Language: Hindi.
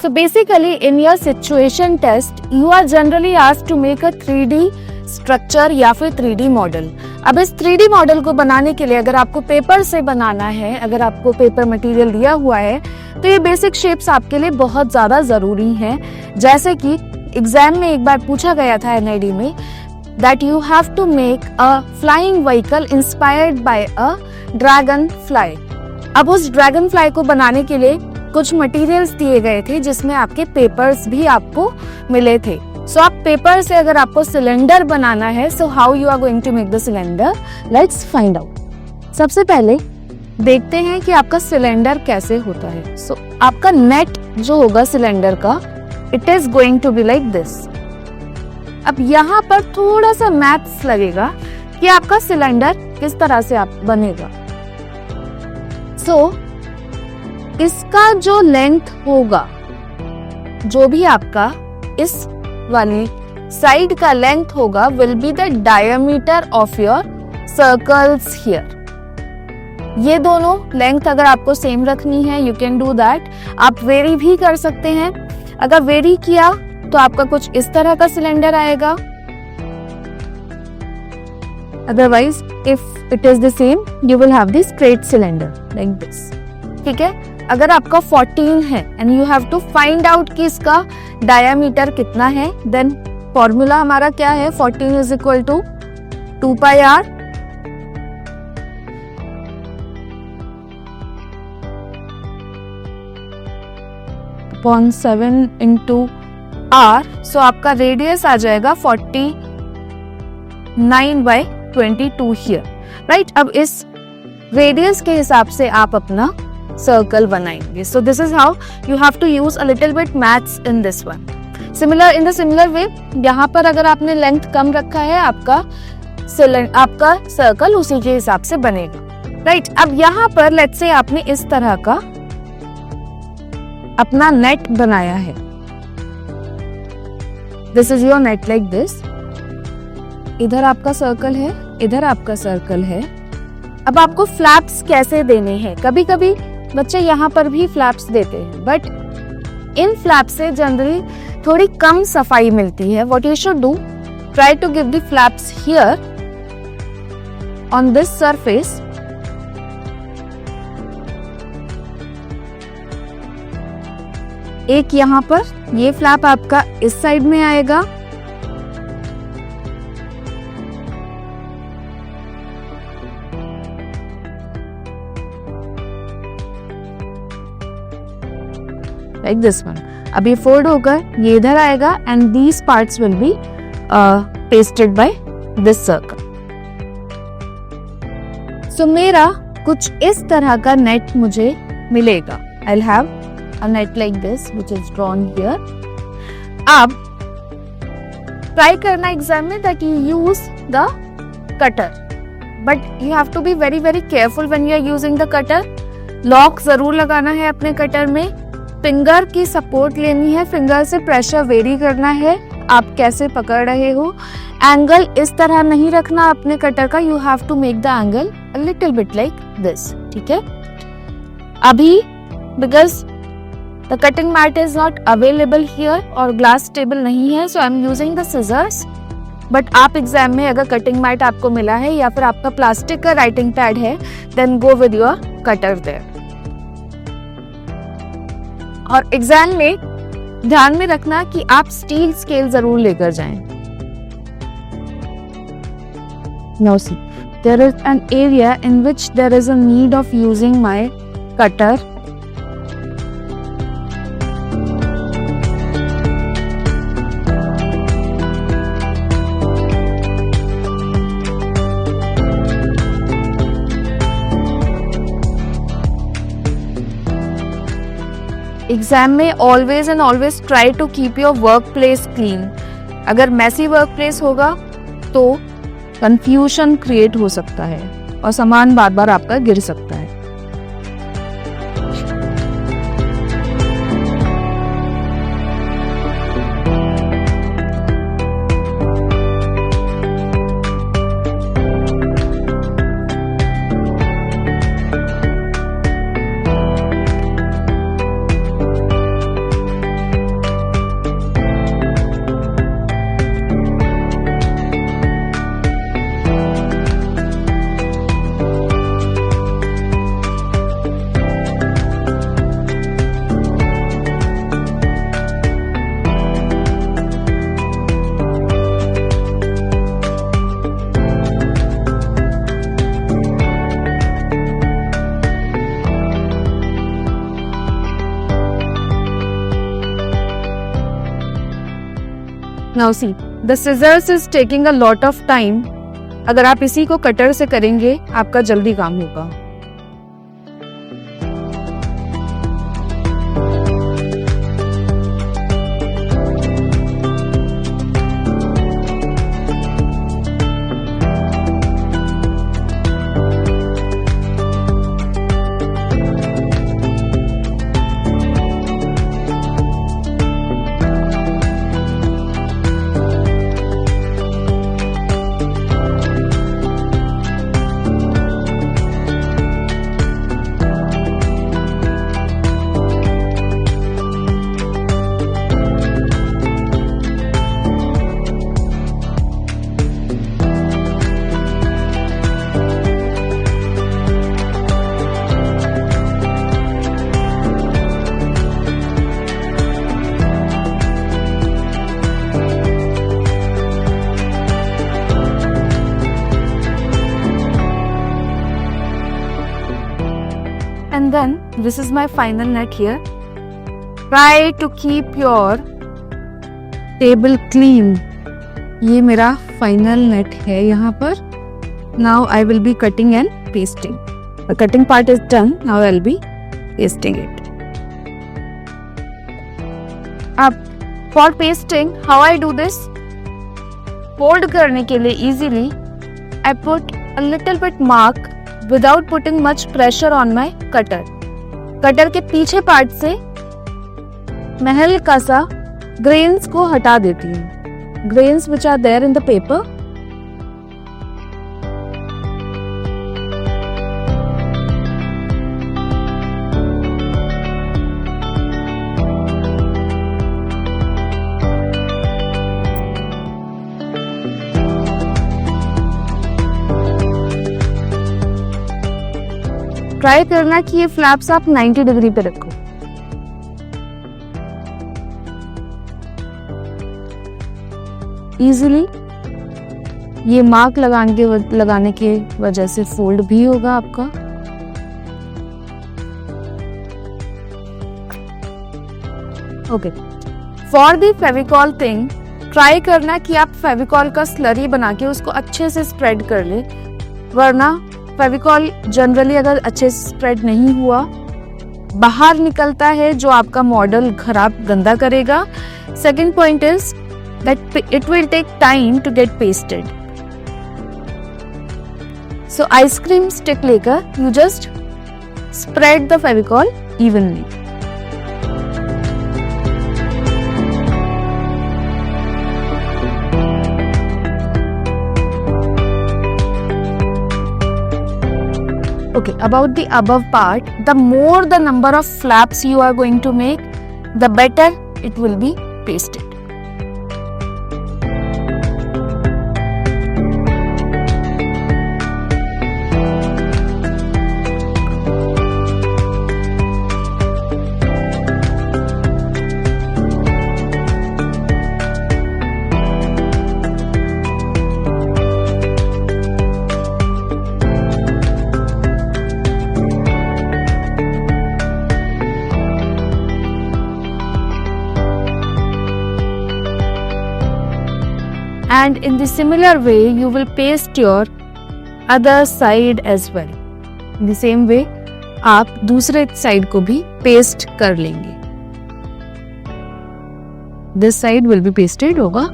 So basically in your situation test you are generally asked to make a 3D structure या फिर 3D मॉडल। अब इस 3D मॉडल को बनाने के लिए अगर आपको पेपर से बनाना है, अगर आपको पेपर मटेरियल दिया हुआ है, तो ये बेसिक शेप्स आपके लिए बहुत ज़्यादा ज़रूरी हैं। जैसे कि एग्जाम में एक बार पूछा गया था एनआईडी में that you have to make a flying vehicle inspired by a dragonfly. अब उस ड्रैगन फ्लाई को बनाने के लिए कुछ मटेरियल्स दिए गए थे जिसमें आपके पेपर्स भी आपको मिले थे। सो आप पेपर से अगर आपको सिलेंडर बनाना है, so how you are going to make the cylinder, let's find out. सबसे पहले देखते हैं कि आपका सिलेंडर कैसे होता है। सो आपका नेट जो होगा सिलेंडर का, it is going to be like this. अब यहाँ पर थोड़ा सा मैथ्स लगेगा कि आपका सिलेंडर किस तरह से आप बनेगा। सो इसका जो लेंथ होगा, जो भी आपका इस वाली साइड का लेंथ होगा will be the diameter of your circles here. ये दोनों लेंथ अगर आपको सेम रखनी है यू कैन डू दैट। आप वेरी भी कर सकते हैं। अगर वेरी किया तो आपका कुछ इस तरह का सिलेंडर आएगा, otherwise if it is the same you will have the straight cylinder like this. ठीक है, अगर आपका 14 है and you have to find out कि इसका डायमीटर कितना है, देन फॉर्मूला हमारा क्या है, 14 is equal to 2 pi r upon 7 into r. So आपका रेडियस आ जाएगा 49/22 हियर, राइट। अब इस रेडियस के हिसाब से आप अपना सर्कल बनाएंगे। So this is how you have to use a little bit maths in this one. In the similar way, यहाँ पर अगर आपने लेंथ कम रखा है आपका सर्कल उसी के हिसाब से बनेगा, राइट। अब यहाँ पर लेट्स से आपने इस तरह का अपना नेट बनाया है। This is your net like this. इधर आपका सर्कल है, इधर आपका सर्कल है। अब आपको फ्लैप्स कैसे देने हैं, कभी कभी बच्चे यहाँ पर भी फ्लैप्स देते हैं, बट इन फ्लैप्स से जनरली थोड़ी कम सफाई मिलती है। What you should do, try to give the flaps here on this surface. एक यहाँ पर ये फ्लैप आपका इस साइड में आएगा, like this one। अब ये फोल्ड होकर ये इधर आएगा and these parts will be pasted by this circle। So मेरा कुछ इस तरह का नेट मुझे मिलेगा। I'll have a net like this which is drawn here। अब ट्राई करना एग्जाम में that you use the cutter, but you have to be very very careful when you are using the cutter। Lock जरूर लगाना है अपने कटर में, फिंगर की सपोर्ट लेनी है, फिंगर से प्रेशर वेरी करना है आप कैसे पकड़ रहे हो। एंगल इस तरह नहीं रखना अपने कटर का, you have to make the angle a little bit like this. ठीक है, अभी because the cutting mat is not available here और ग्लास टेबल नहीं है, so I am using the scissors. But आप एग्जाम में अगर कटिंग मैट आपको मिला है या फिर आपका प्लास्टिक का राइटिंग पैड है, then go with your cutter there. और एग्जाम में ध्यान में रखना कि आप स्टील स्केल जरूर लेकर जाएं। Now see, there is an area in which there is a need of using my cutter। Exam में always and always try to keep your work place clean. अगर मैसी वर्क प्लेस होगा तो कंफ्यूजन क्रिएट हो सकता है और सामान बार बार आपका गिर सकता है। Now see the scissors is taking a lot of time. अगर आप इसी को कटर से करेंगे आपका जल्दी काम होगा. And then this is my final net here. Try to keep your table clean. ये मेरा final net है यहाँ पर. Now I will be cutting and pasting. The cutting part is done. Now I will be pasting it. अब for pasting, how I do this? Fold करने के लिए easily, I put a little bit mark without putting much pressure on my cutter. Cutter के पीछे पार्ट से मैं हल्का सा ग्रेन्स को हटा देती हूँ. Grains which are there in the paper. Try करना कि ये फ्लैप्स आप 90 डिग्री पे रखो. इजीली ये मार्क लगाने के वजह से फोल्ड भी होगा आपका. Okay, for the Fevicol thing try करना कि आप फेविकॉल का स्लरी बना के उसको अच्छे से स्प्रेड कर ले, वरना फेविकॉल जनरली अगर अच्छे से स्प्रेड नहीं हुआ बाहर निकलता है जो आपका मॉडल खराब गंदा करेगा. Second point is that it will take time to get pasted. So ice cream stick लेकर you just spread the Fevicol evenly. Okay, about the above part, the more the number of flaps you are going to make, the better it will be pasted. And in the similar way you will paste your other side as well. In the same way आप दूसरे साइड को भी पेस्ट कर लेंगे. This side will be pasted होगा.